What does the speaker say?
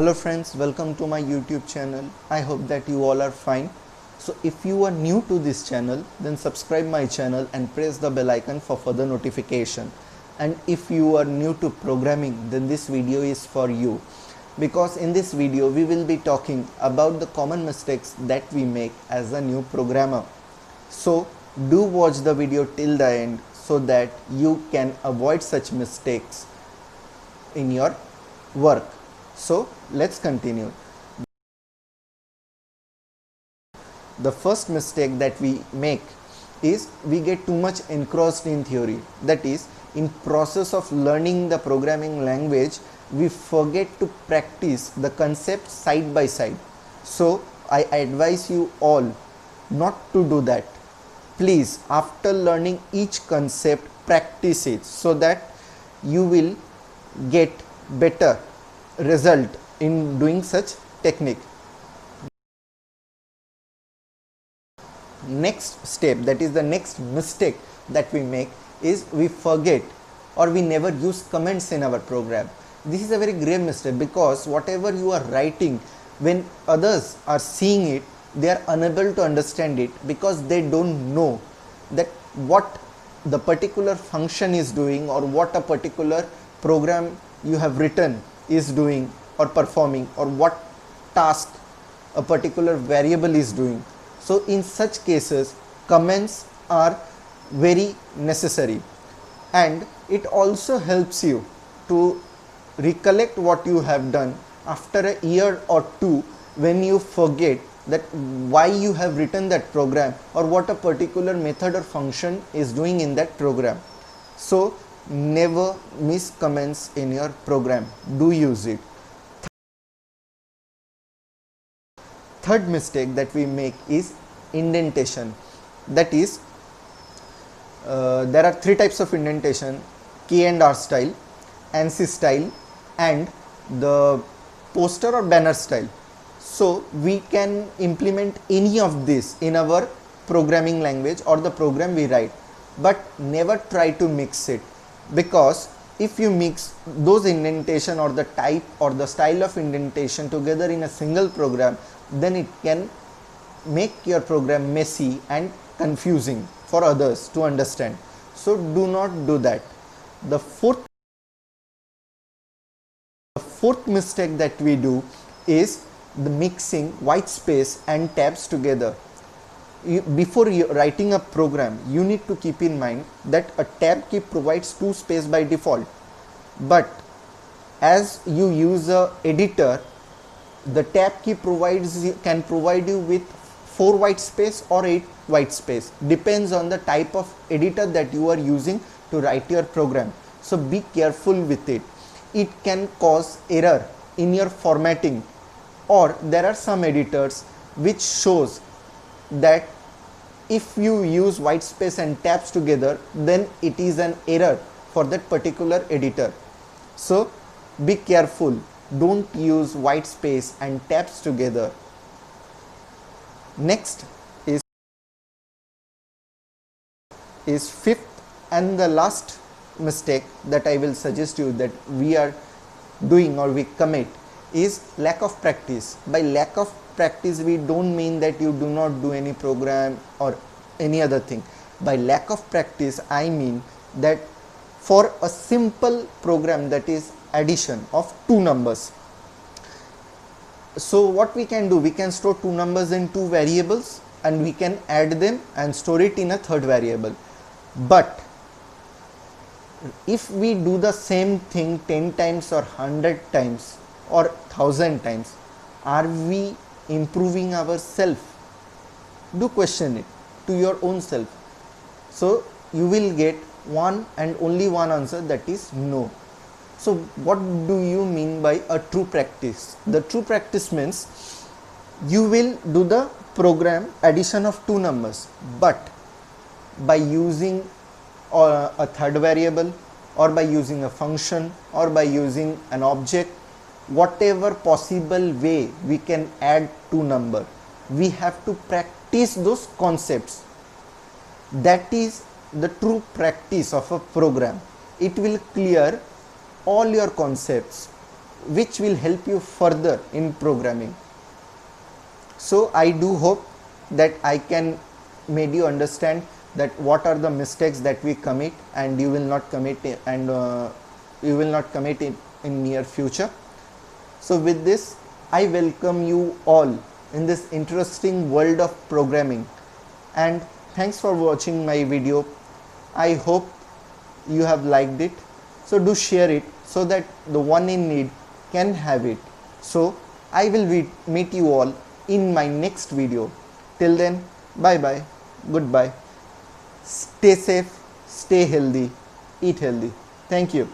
Hello friends, welcome to my YouTube channel. I hope that you all are fine. So if you are new to this channel, then subscribe my channel and press the bell icon for further notification. And if you are new to programming, then this video is for you. Because in this video, we will be talking about the common mistakes that we make as a new programmer. So do watch the video till the end so that you can avoid such mistakes in your work. So let's continue. The first mistake that we make is we get too much engrossed in theory. That is, in process of learning the programming language, we forget to practice the concept side by side. So I advise you all not to do that. Please, after learning each concept, practice it so that you will get better result in doing such technique. Next step, that is the next mistake that we make, is we forget or we never use comments in our program. This is a very grave mistake because whatever you are writing, when others are seeing it, they are unable to understand it because they don't know that what the particular function is doing or what a particular program you have written is doing or performing, or what task a particular variable is doing. So in such cases, comments are very necessary, and it also helps you to recollect what you have done after a year or two when you forget that why you have written that program or what a particular method or function is doing in that program. So never miss comments in your program. Do use it. Third mistake that we make is indentation. That is, there are three types of indentation: K&R style, ANSI style, and the poster or banner style. So we can implement any of this in our programming language or the program we write, but never try to mix it, because if you mix those indentation or the type or the style of indentation together in a single program, then it can make your program messy and confusing for others to understand. So do not do that. The fourth mistake that we do is the mixing white space and tabs together. Before writing a program, you need to keep in mind that a tab key provides 2 space by default, but as you use a editor, the tab key can provide you with 4 white space or 8 white space, depends on the type of editor that you are using to write your program. So be careful with it. It can cause error in your formatting, or there are some editors which shows that if you use white space and tabs together, then it is an error for that particular editor. So be careful, don't use white space and tabs together. Next is fifth and the last mistake that I will suggest you that we are doing or we commit is lack of practice. By lack of practice, we don't mean that you do not do any program or any other thing. By lack of practice, I mean that for a simple program, that is addition of two numbers, so what we can do, we can store two numbers in two variables and we can add them and store it in a third variable. But if we do the same thing 10 times or 100 times or 1000 times, are we improving ourselves? Do question it to your own self. So you will get one and only one answer, that is no. So what do you mean by a true practice? The true practice means you will do the program addition of two numbers, but by using a third variable, or by using a function, or by using an object, whatever possible way we can add two numbers, we have to practice those concepts. That is the true practice of a program. It will clear all your concepts which will help you further in programming. So I do hope that I can made you understand that what are the mistakes that we commit, and you will not commit it, and you will not commit it in near future. So with this, I welcome you all in this interesting world of programming, and thanks for watching my video. I hope you have liked it. So do share it so that the one in need can have it. So I will meet you all in my next video. Till then, bye bye, goodbye. Stay safe, stay healthy, eat healthy. Thank you.